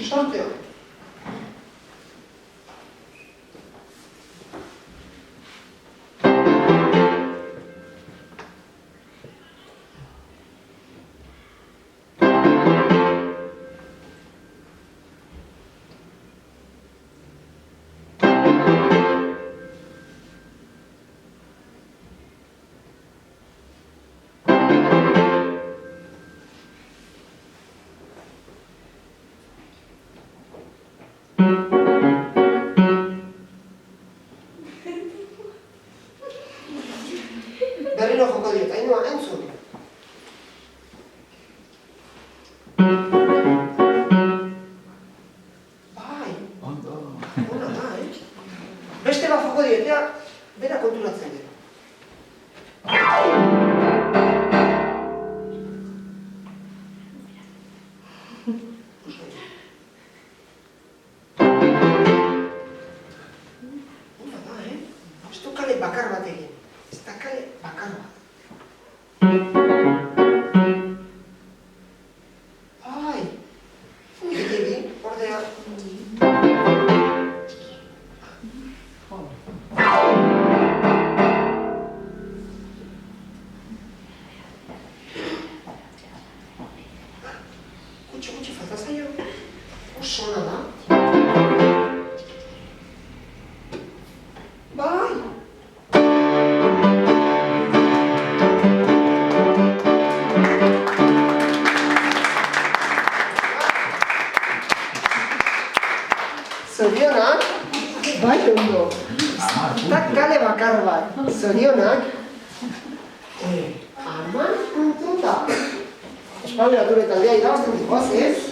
Sorteo. Berriro joko diot, Ainhoa, entzun. Bai, ona da, Beste bat joko diot, bera konturatzen dira. Ona da, ez du kale bakar bat egin. Ez da kale bakar bat. Bai, gehiagi, ordea. Gutxi falta zaio. Oso ona da. Bai. Zorionak, bai ondo. Eta kale bakar bat. Zorionak, 10 puntuta. Espalde ature taldea irabazten dikoaz, ez?